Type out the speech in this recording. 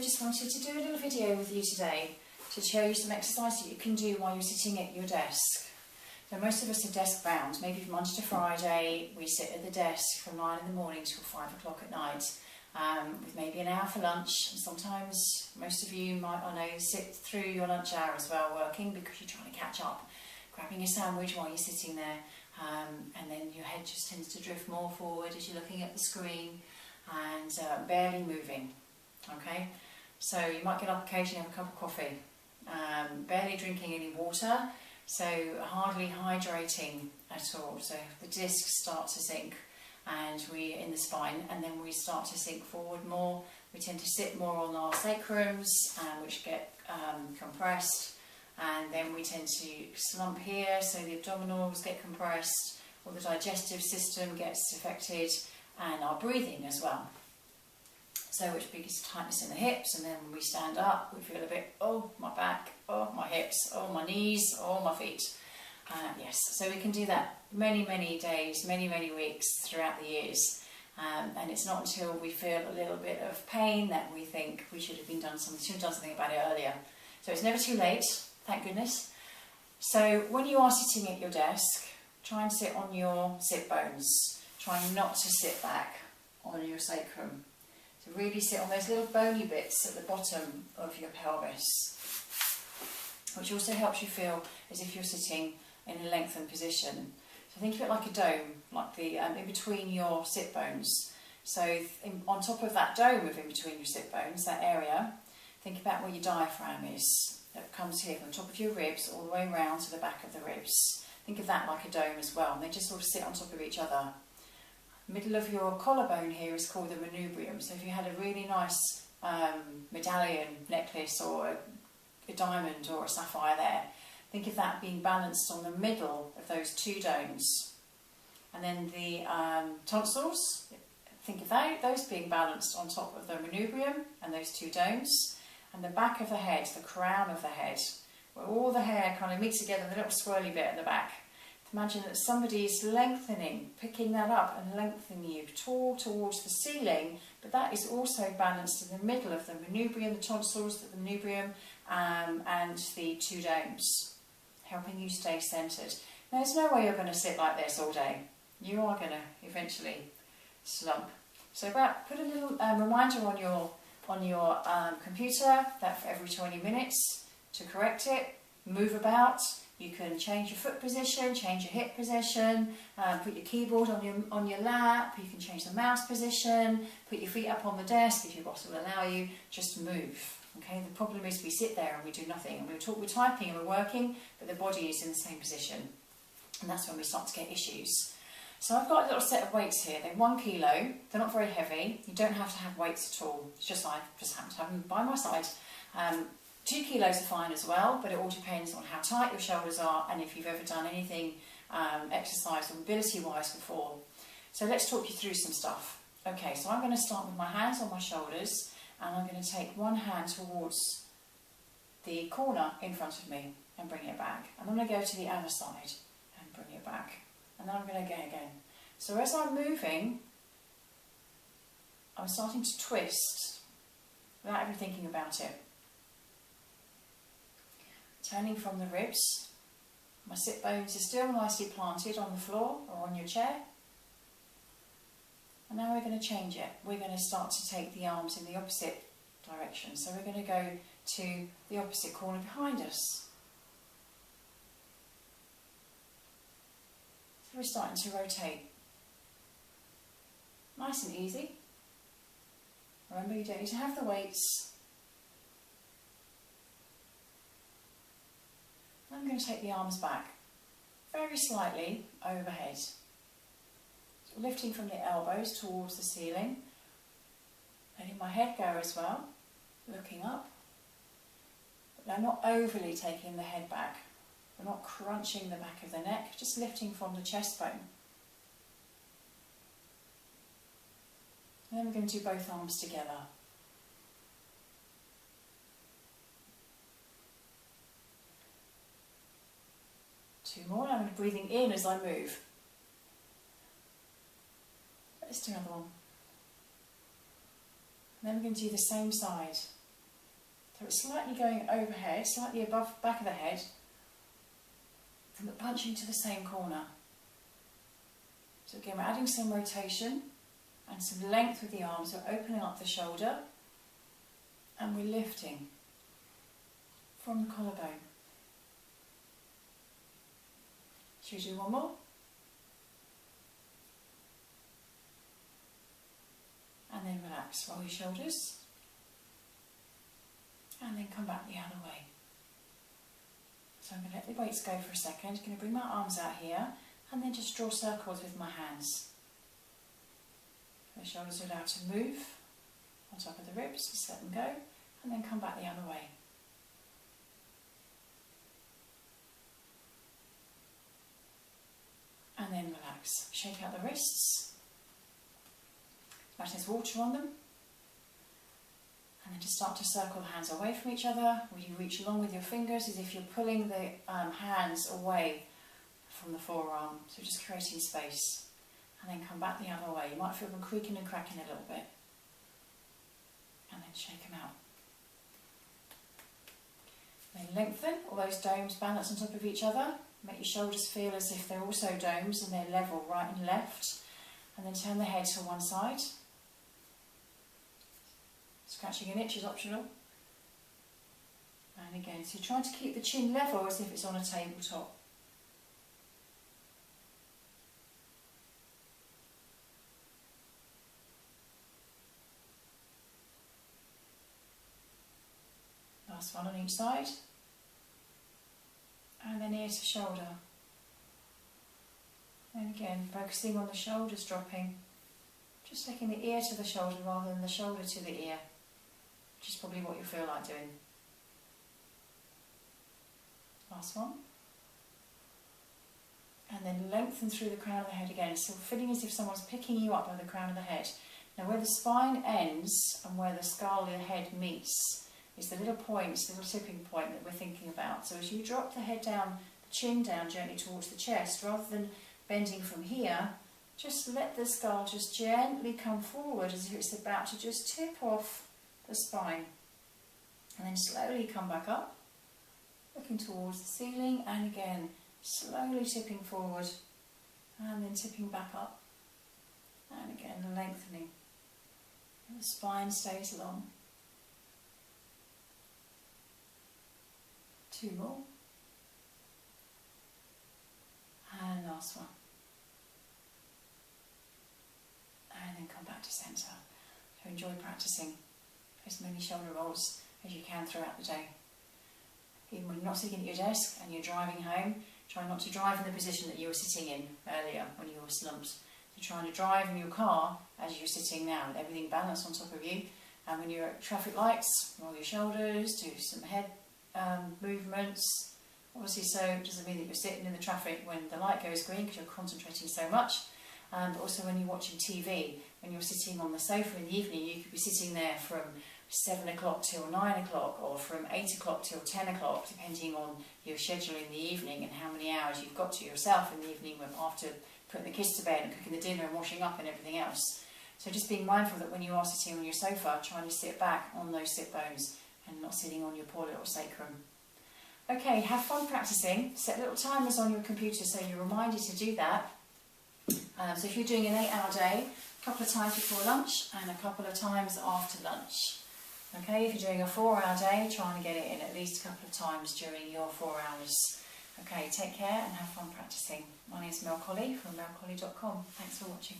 just wanted to do a little video with you today to show you some exercise that you can do while you're sitting at your desk. So most of us are desk bound. Maybe from Monday to Friday we sit at the desk from 9 in the morning till 5 o'clock at night, with maybe an hour for lunch. And sometimes most of you might, I know, sit through your lunch hour as well working because you're trying to catch up, grabbing a sandwich while you're sitting there, and then your head just tends to drift more forward as you're looking at the screen and barely moving. Okay, so you might get up occasionally, have a cup of coffee, barely drinking any water, so hardly hydrating at all. So the discs start to sink, and we in the spine, and then we start to sink forward more. We tend to sit more on our sacrums, which get compressed, and then we tend to slump here, so the abdominals get compressed, or the digestive system gets affected, and our breathing as well. So which begins tightness in the hips, and then when we stand up we feel a bit, oh my back, oh my hips, oh my knees, oh my feet. Yes, so we can do that many days, many weeks throughout the years, and it's not until we feel a little bit of pain that we think we should have done something about it earlier. So it's never too late, thank goodness. So when you are sitting at your desk, try and sit on your sit bones. Try not to sit back on your sacrum. So really sit on those little bony bits at the bottom of your pelvis, which also helps you feel as if you're sitting in a lengthened position. So think of it like a dome, like the in between your sit bones. So on top of that dome of in between your sit bones, that area, think about where your diaphragm is. That comes here from the top of your ribs all the way around to the back of the ribs. Think of that like a dome as well, and they just sort of sit on top of each other. Middle of your collarbone here is called the manubrium. So if you had a really nice medallion necklace or a diamond or a sapphire there, think of that being balanced on the middle of those two domes. And then the tonsils, think of those being balanced on top of the manubrium and those two domes. And the back of the head, the crown of the head, where all the hair kind of meets together, the little swirly bit at the back. Imagine that somebody's lengthening, picking that up and lengthening you tall towards the ceiling, but that is also balanced in the middle of the manubrium, the tonsils, the manubrium, and the two domes, helping you stay centred. Now, there's no way you're going to sit like this all day. You are going to eventually slump. So put a little reminder on your computer that for every 20 minutes to correct it, move about. You can change your foot position, change your hip position, put your keyboard on your lap, you can change the mouse position, put your feet up on the desk if your boss will allow you, just move. Okay, the problem is we sit there and we do nothing, and we're typing and we're working, but the body is in the same position, and that's when we start to get issues. So I've got a little set of weights here. They're 1 kilo, they're not very heavy, you don't have to have weights at all, it's just I just happen to have them by my side. 2 kilos are fine as well, but it all depends on how tight your shoulders are and if you've ever done anything exercise or mobility wise before. So let's talk you through some stuff. Okay, so I'm going to start with my hands on my shoulders, and I'm going to take one hand towards the corner in front of me and bring it back. And I'm going to go to the other side and bring it back. And then I'm going to go again. So as I'm moving, I'm starting to twist without ever thinking about it. Turning from the ribs, my sit bones are still nicely planted on the floor or on your chair. And now we're going to change it. We're going to start to take the arms in the opposite direction. So we're going to go to the opposite corner behind us. So we're starting to rotate. Nice and easy. Remember, you don't need to have the weights. I'm going to take the arms back, very slightly overhead, so lifting from the elbows towards the ceiling, letting my head go as well, looking up, but I'm not overly taking the head back. We're not crunching the back of the neck, just lifting from the chest bone. And then we're going to do both arms together. Two more. I'm breathing in as I move. Let's do another one. And then we're going to do the same side. So it's slightly going overhead, slightly above the back of the head, and we're punching to the same corner. So again, we're adding some rotation and some length with the arms. We're opening up the shoulder and we're lifting from the collarbone. Should we do one more? And then relax, roll your shoulders. And then come back the other way. So I'm going to let the weights go for a second. I'm going to bring my arms out here and then just draw circles with my hands. The shoulders are allowed to move on top of the ribs, just let them go, and then come back the other way. And then relax. Shake out the wrists. Imagine there's water on them. And then just start to circle the hands away from each other. Where you reach along with your fingers as if you're pulling the hands away from the forearm. So just creating space. And then come back the other way. You might feel them creaking and cracking a little bit. And then shake them out. Then lengthen. All those domes balance on top of each other. Make your shoulders feel as if they're also domes and they're level right and left. And then turn the head to one side. Scratching an itch is optional. And again, so trying to keep the chin level as if it's on a tabletop. Last one on each side. And then ear to shoulder. And again, focusing on the shoulders dropping. Just taking the ear to the shoulder rather than the shoulder to the ear. Which is probably what you feel like doing. Last one. And then lengthen through the crown of the head again. So feeling as if someone's picking you up by the crown of the head. Now where the spine ends and where the skull of the head meets is the little point, it's the little tipping point that we're thinking about. So as you drop the head down, the chin down gently towards the chest, rather than bending from here, just let the skull just gently come forward as if it's about to just tip off the spine. And then slowly come back up, looking towards the ceiling, and again, slowly tipping forward, and then tipping back up, and again lengthening. And the spine stays long. 2 more. And last one. And then come back to centre. So enjoy practicing as many shoulder rolls as you can throughout the day. Even when you're not sitting at your desk and you're driving home, try not to drive in the position that you were sitting in earlier when you were slumped. So trying to drive in your car as you're sitting now with everything balanced on top of you. And when you're at traffic lights, roll your shoulders, do some head movements. Obviously, so it doesn't mean that you're sitting in the traffic when the light goes green because you're concentrating so much. But also when you're watching TV, when you're sitting on the sofa in the evening, you could be sitting there from 7 o'clock till 9 o'clock, or from 8 o'clock till 10 o'clock, depending on your schedule in the evening and how many hours you've got to yourself in the evening after putting the kids to bed and cooking the dinner and washing up and everything else. So just being mindful that when you are sitting on your sofa, trying to sit back on those sit bones and not sitting on your poor little sacrum. Okay, have fun practicing. Set little timers on your computer so you're reminded to do that. So if you're doing an 8-hour day, a couple of times before lunch and a couple of times after lunch. Okay, if you're doing a 4-hour day, try and get it in at least a couple of times during your 4 hours. Okay, take care and have fun practicing. My name is Mel Colley from melcolley.com. Thanks for watching.